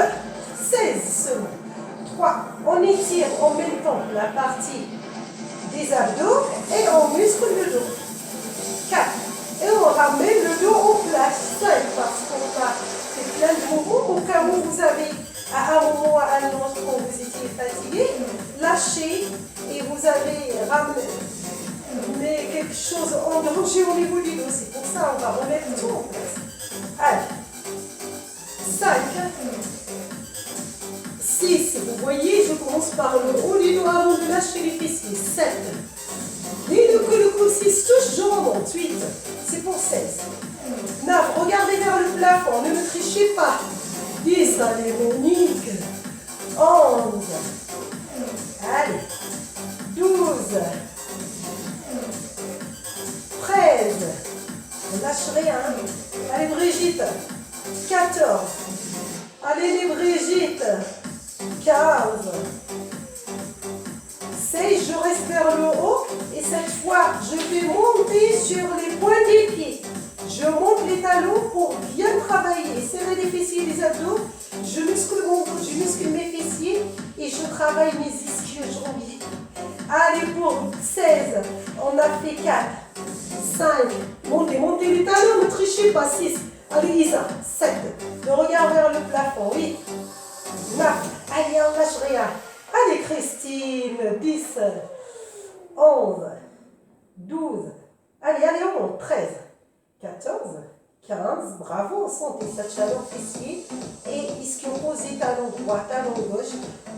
16 secondes. 3, on étire en même temps la partie des abdos et on muscle le dos. 4, et on ramène le dos en place. 5, parce qu'on va faire plein de mouvements au cas où vous avez à un moment ou à un autre quand vous étiez fatigué, lâchez et vous avez ramené quelque chose en danger au niveau du dos. C'est pour ça qu'on va remettre tout en place. Allez, 5, 6, vous voyez, je commence par le haut du dos avant de lâcher les fessiers. 7, dès que le coccyx touche, je remonte. 8, c'est pour 16. 9, regardez vers le plafond, ne me trichez pas. 10, allez Monique. 11, allez, 12, 13, on lâche rien. Allez Brigitte, 14, allez les Brigitte, 15, 16, je reste vers le haut et cette fois je vais monter sur les points des pieds. Je monte les talons pour bien travailler, serrer les fessiers et les abdos. Je muscle mon dos, je muscle mes fessiers et je travaille mes ischio-jambiers. Allez, pour 16, on a fait 4, 5, montez les talons, ne trichez pas, 6. Allez Isa, 7, le regard vers le plafond, 8, 9, allez, on lâche rien. Allez Christine, 10, 11, 12, allez, on monte, 13. 14, 15, bravo, sentez cette chaleur fessier et ischio-posé, talon droit, talon gauche.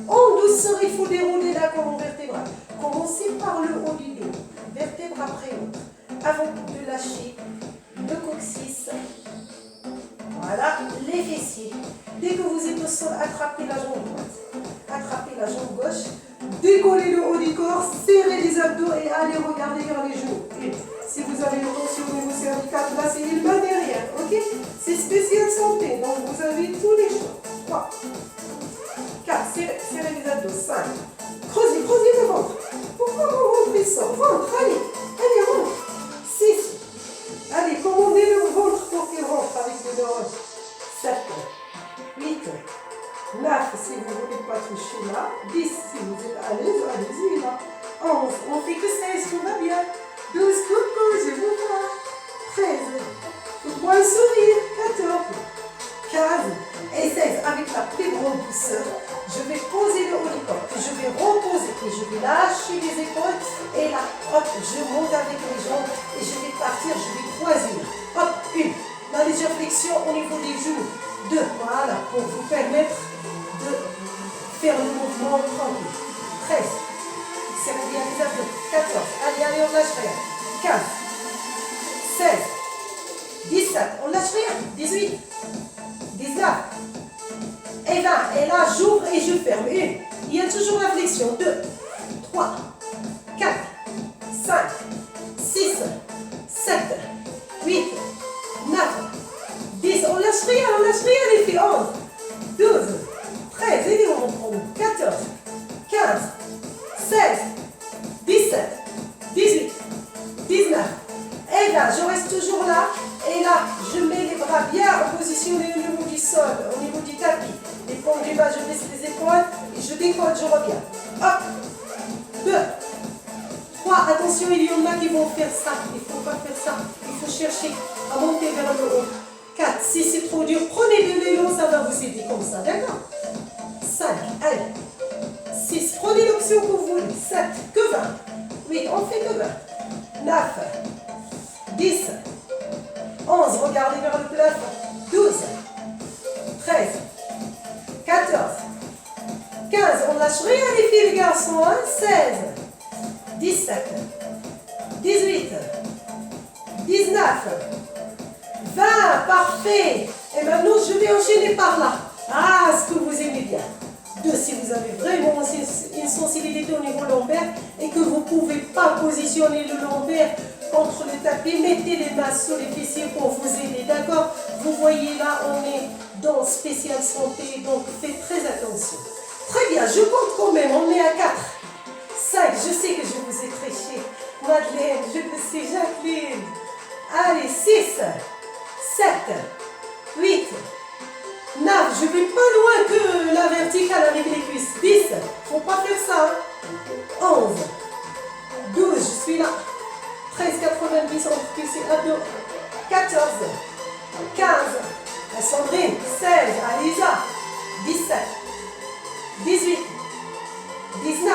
En douceur, il faut dérouler la colonne vertébrale. Commencez par le haut du dos, vertèbre après autre, avant de lâcher le coccyx. Voilà, les fessiers. Dès que vous êtes au sol, attrapez la jambe droite, attrapez la jambe gauche, décollez le haut du corps, serrez les abdos et allez regarder vers les genoux. Si vous avez une tension au niveau cervical, là c'est une main derrière, ok? C'est spécial santé, donc vous avez tous les choix. 3, 4, serrez les abdos, 5, creusez le ventre. Pourquoi vous rentrez ça? Ventre, allez, rentre. 6, allez, commandez le ventre pour qu'il rentre avec le dos. 7, 8, 9, si vous ne voulez pas toucher là. 10, si vous êtes à l'aise, allez-y là. 11, on fait que 16, tout va bien. 12, coucou, je vous vois. 13, faites-moi un sourire. 14, 15 et 16. Avec la plus grande douceur, je vais poser le haut du corps. Je vais reposer et je vais lâcher les épaules. Et là, hop, je monte avec les jambes et je vais partir, je vais croiser. Hop, 1. La légère flexion au niveau des genoux. 2, voilà, pour vous permettre de faire le mouvement tranquille. 13. Serrez bien les abdos. 14. Allez, on lâche rien. 15. 16. 17. On lâche rien. 18. 19. Et 20. Et là, j'ouvre et je ferme. 1. Il y a toujours la flexion. 2. 3. 4. 5. 6. 7. 8. 9. 10. On lâche rien les filles. 11. 12. 13. Et on prend 14. 15. 16. 17, 18, 19, et là, je reste toujours là, et là, je mets les bras bien positionnés au niveau du sol, au niveau du tapis. Les paumes du bas, je baisse les épaules, et je décolle, je reviens. Hop, 2, 3, attention, il y en a qui vont faire ça, il ne faut pas faire ça, il faut chercher à monter vers le haut. 4, si c'est trop dur, prenez de l'élan, ça va vous aider comme ça, d'accord? 5, allez. 6, prenez l'option que vous voulez. 7, que 20. 8, on fait que 20. 9, 10, 11, regardez vers le plafond. 12, 13, 14, 15, on lâche rien les filles, les garçons. 16, 17, 18, 19, 20, parfait. Et maintenant, je vais enchaîner par là. Ah, ce que vous aimez bien. 2, si vous avez vraiment une sensibilité au niveau lombaire et que vous ne pouvez pas positionner le lombaire contre le tapis. Mettez les mains sur les fessiers pour vous aider, d'accord? Vous voyez là, on est dans spécial santé, donc faites très attention. Très bien, je compte quand même, on est à 4, 5, je sais que je vous ai triché. Madeleine, je le sais, Jacqueline. Allez, 6, 7, 8, 9, je vais pas loin que la verticale avec les cuisses. 10, faut pas faire ça. 11, 12, je suis là. 13, 90, entre cuisses et abdos. 14, 15, Sandrine, 16, Alisa, 17, 18, 19,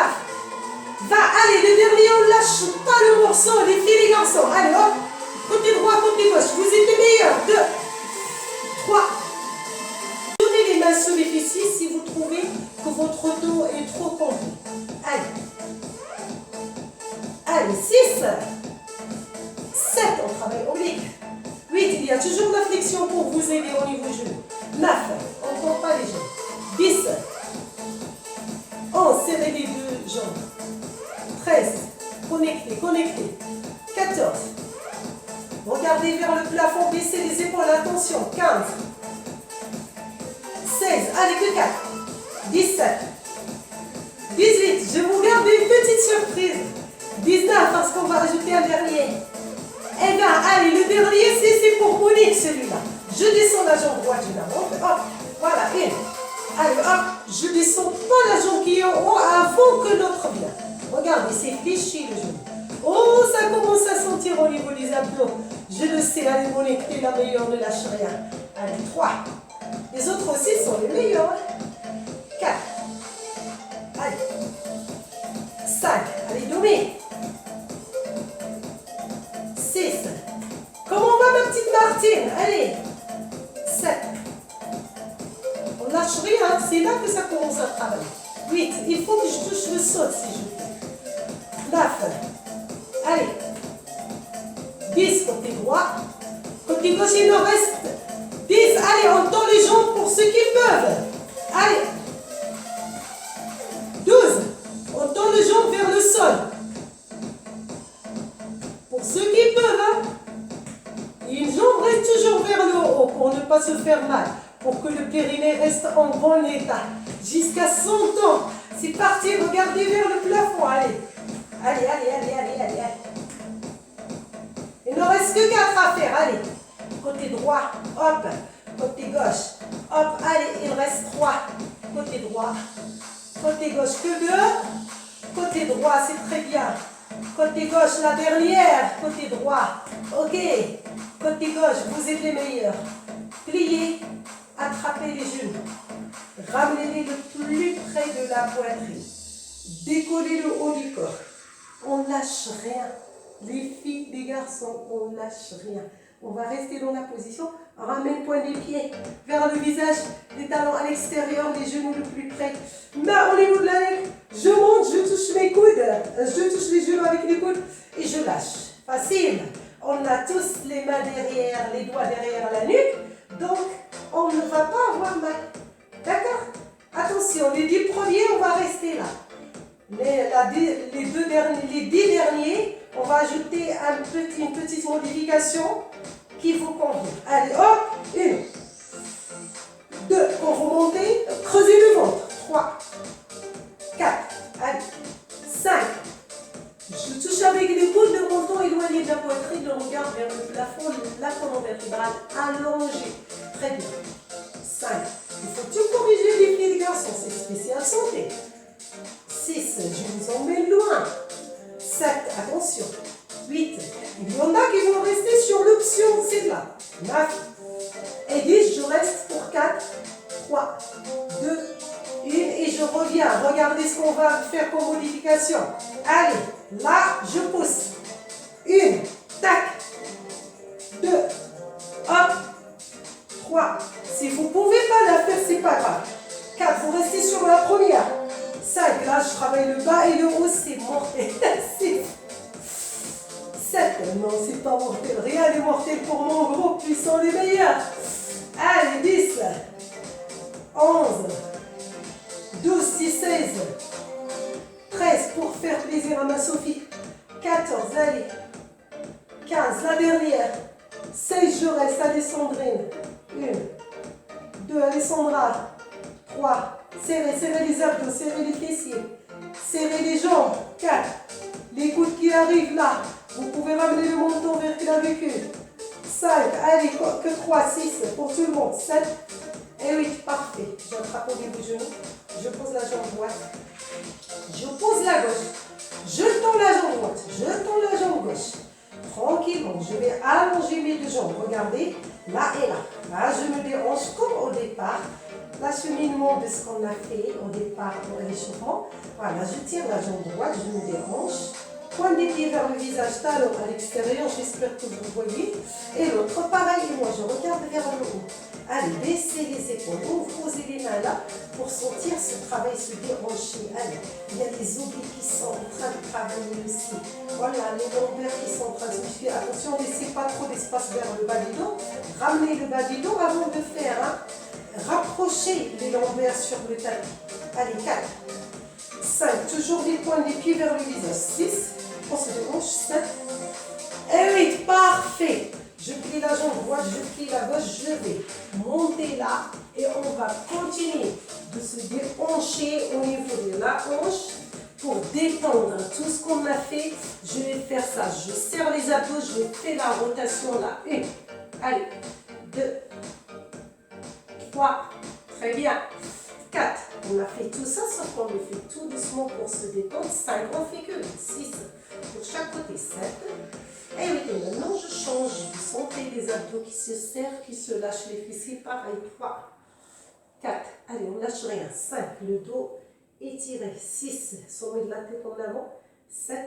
20. Allez, le dernier, on lâche pas le morceau, les filles, les garçons. Allez, hop, côté droit, côté gauche, vous êtes les meilleurs. 2, 3. Donnez les mains sur les fessiers si vous trouvez que votre dos est trop complet. Allez. Allez, 6, 7, on travaille oblique. 8, il y a toujours la flexion pour vous aider au niveau genou. 9, on ne compte pas les jambes. 10, 11, serrez les deux jambes. 13, connectez, connectez. 14, regardez vers le plafond, baissez les épaules, attention. 15, 16, allez que 4, 17, 18, je vous garde une petite surprise. 19, parce qu'on va rajouter un dernier. Eh bien, allez, le dernier, c'est pour Monique, celui-là. Je descends la jambe droite, je la monte. Hop, voilà, une. Allez, hop, je descends pas la jambe qui est en haut avant que l'autre vienne. Regardez, c'est fléchi le genou. Oh, ça commence à sentir au niveau des abdos. Je le sais, allez, Monique, t'es la meilleure, ne lâche rien. Allez, 3. Les autres aussi sont les meilleurs. 4. Allez. 5. Allez, Domé. 6. Comment va ma petite Martine? Allez. 7. On lâche rien, c'est là que ça commence à travailler. 8. Il faut que je touche le sol si je peux. 9. Allez. 10 côté droit. Côté gauche, il nous reste 10. Allez, on tend les jambes pour ceux qui peuvent. Allez. 12. On tend les jambes vers le sol. Pour ceux qui peuvent, hein. Une jambe reste toujours vers le haut pour ne pas se faire mal. Pour que le périnée reste en bon état. Jusqu'à 100 ans. C'est parti, regardez vers le plafond. Allez. Allez, allez, allez, allez, allez, allez. Il ne reste que 4 à faire. Allez. Côté droit, hop. Côté gauche, hop. Allez, il reste 3. Côté droit. Côté gauche, que 2. Côté droit, c'est très bien. Côté gauche, la dernière. Côté droit. Ok. Côté gauche, vous êtes les meilleurs. Pliez. Attrapez les genoux. Ramenez-les le plus près de la poitrine. Décollez le haut du corps. On ne lâche rien. Les filles, les garçons, on ne lâche rien. On va rester dans la position. Ramène point des pieds vers le visage. Les talons à l'extérieur, les genoux le plus près. Main au niveau de la nuque. Je monte, je touche mes coudes. Je touche les genoux avec les coudes et je lâche. Facile. On a tous les mains derrière, les doigts derrière la nuque. Donc, on ne va pas avoir mal. D'accord? Attention, les 10 premiers, on va rester là. Mais les 10 derniers, on va ajouter une petite modification qui vous convient. Allez, hop, 1, 2, quand vous montez, creusez le ventre. 3, 4, allez, 5. Je touche avec les coudes, le menton éloigné de la poitrine, le regard vers le plafond, la colonne vertébrale allongée. Très bien. 5. Il faut tout corriger les pieds des garçons, c'est spécial santé. 6. Je vous emmène loin. 7. Attention. 8. Il y en a qui vont rester sur l'option, c'est là. 9. Et 10. Je reste pour 4, 3, 2, 1. Et je reviens. Regardez ce qu'on va faire comme modification. Allez. Là, je pousse. 1. Tac. 2. Hop. 3. Si vous ne pouvez pas la faire, c'est pas grave. 4. Vous restez sur la première. 5. Là, je travaille le bas et le haut, c'est mortel. 6. 7. Non, c'est pas mortel. Rien n'est mortel pour mon groupe. Ils sont les meilleurs. Allez, 10. 11. 12, 16. 13 pour faire plaisir à ma Sophie. 14, allez. 15, la dernière. 16, je reste, Alessandrine. 1, 2, Alessandra. 3, serrez, serrez les abdos, serrez les fessiers. Serrez les jambes. 4, les coudes qui arrivent là. Vous pouvez ramener le menton vers la clavicule. 5, allez, que 3, 6 pour tout le monde. 7 et 8, parfait. J'attrape au niveau du genou. Je pose la jambe droite. Je pose la gauche. Je tends la jambe droite. Je tends la jambe gauche. Tranquillement, je vais allonger mes deux jambes. Regardez, là et là. Là, je me déhanche comme au départ. L'acheminement de ce qu'on a fait au départ pour l'échauffement. Voilà, je tire la jambe droite, je me déhanche. Pointe des pieds vers le visage, talon à l'extérieur, j'espère que vous voyez. Et l'autre, pareil, moi, je regarde vers le haut. Allez, baissez les épaules, vous posez les mains là pour sentir ce travail se déhancher. Allez, il y a les obliques qui sont en train de travailler aussi. Voilà, les lombaires qui sont en train de se muscler. Attention, ne laissez pas trop d'espace vers le bas du dos. Ramenez le bas du dos avant de faire. Rapprochez les lombaires sur le tapis. Allez, 4, 5, toujours des points des pieds vers le visage. 6, on se déhanche. 7 et 8, parfait. Je plie la jambe droite, je plie la gauche, je vais monter là et on va continuer de se déhancher au niveau de la hanche pour détendre tout ce qu'on a fait. Je vais faire ça, je serre les abdos, je fais la rotation là. 1, allez, 2, 3, très bien. 4, on a fait tout ça, sauf qu'on le fait tout doucement pour se détendre. 5, on fait que 6 pour chaque côté. 7. Et oui, et maintenant je change. Vous sentez les abdos qui se serrent, qui se lâchent les fessiers. Pareil. 3, 4. Allez, on lâche rien. 5, le dos étiré. 6, sommet de la tête en avant. 7.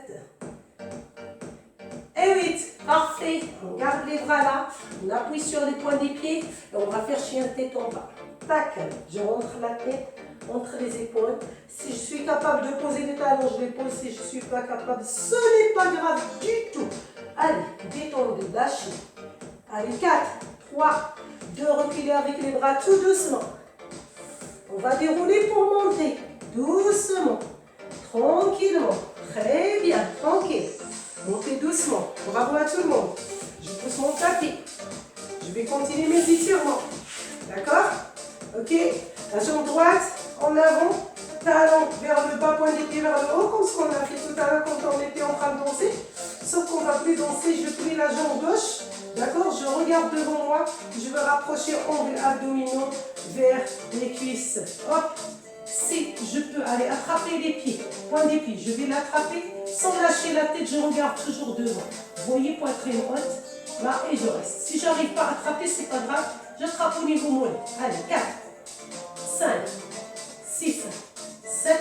Et 8. Parfait. On garde les bras là. On appuie sur les points des pieds. Et on va faire chien tête en bas. Tac. Je rentre la tête entre les épaules. Si je suis capable de poser les talons, je les pose. Si je ne suis pas capable, ce n'est pas grave du tout. Allez, détendez, lâchez. Allez, 4, 3, 2, reculez avec les bras tout doucement. On va dérouler pour monter. Doucement, tranquillement. Très bien, tranquille. Montez doucement. Bravo à tout le monde. Je pousse mon tapis. Je vais continuer mes étirements. D'accord? Ok? La jambe droite en avant. Talon vers le bas, point des pieds vers le haut, comme ce qu'on a fait tout à l'heure quand on était en train de danser. Sauf qu'on ne va plus danser, je plie la jambe gauche, d'accord? Je regarde devant moi, je vais rapprocher ongles abdominaux vers les cuisses. Hop, si je peux aller attraper les pieds, point des pieds, je vais l'attraper sans lâcher la tête, je regarde toujours devant. Vous voyez, poitrine haute, là et je reste. Si je n'arrive pas à attraper, c'est pas grave, j'attrape au niveau mollet. Allez, 4, 5, 6, 7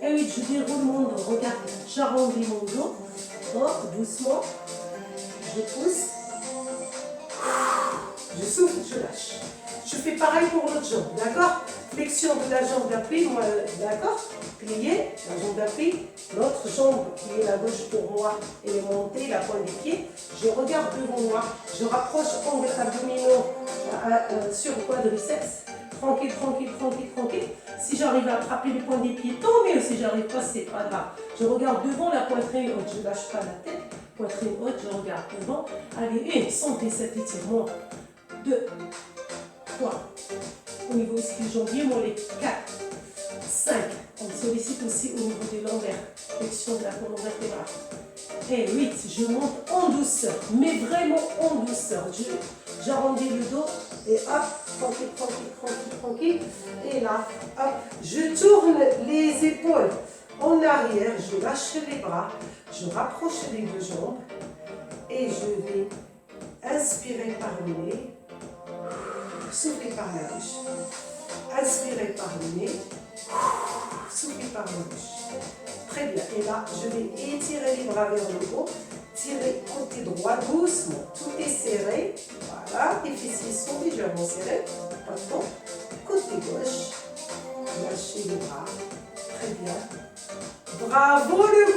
et 8, je déroule mon dos, regardez, j'arrondis mon dos. Hop, doucement, je pousse, je souffle, je lâche. Je fais pareil pour l'autre jambe, d'accord? Flexion de la jambe d'appui, moi, d'accord? Plier, la jambe d'appui, l'autre jambe qui est la gauche pour moi, elle est montée, la pointe des pieds. Je regarde devant moi, je rapproche ongles abdominaux sur le quadriceps. Tranquille, tranquille, tranquille, tranquille. Si j'arrive à attraper les points des pieds, tant mieux. Si j'arrive pas, c'est pas grave. Je regarde devant la poitrine haute, je lâche pas la tête. Poitrine haute, je regarde devant. Allez, 1, sentez cet étirement. 2, 3. Au niveau ischio-jambier, mollet. 4, 5. On sollicite aussi au niveau des lombaires. Flexion de la colonne vertébrale. Et 8, je monte en douceur, mais vraiment en douceur. J'arrondis le dos et hop, tranquille, tranquille, tranquille, tranquille. Et là, hop, je tourne les épaules en arrière, je lâche les bras, je rapproche les deux jambes et je vais inspirer par le nez, souffler par la bouche. Inspirer par le nez, souffler par la bouche. Très bien. Et là, je vais étirer les bras vers le haut. Tirer côté droit doucement. Tout est serré. Voilà. Les fessiers sont légèrement serrés. Pas trop. Côté gauche. Lâchez les bras. Très bien. Bravo le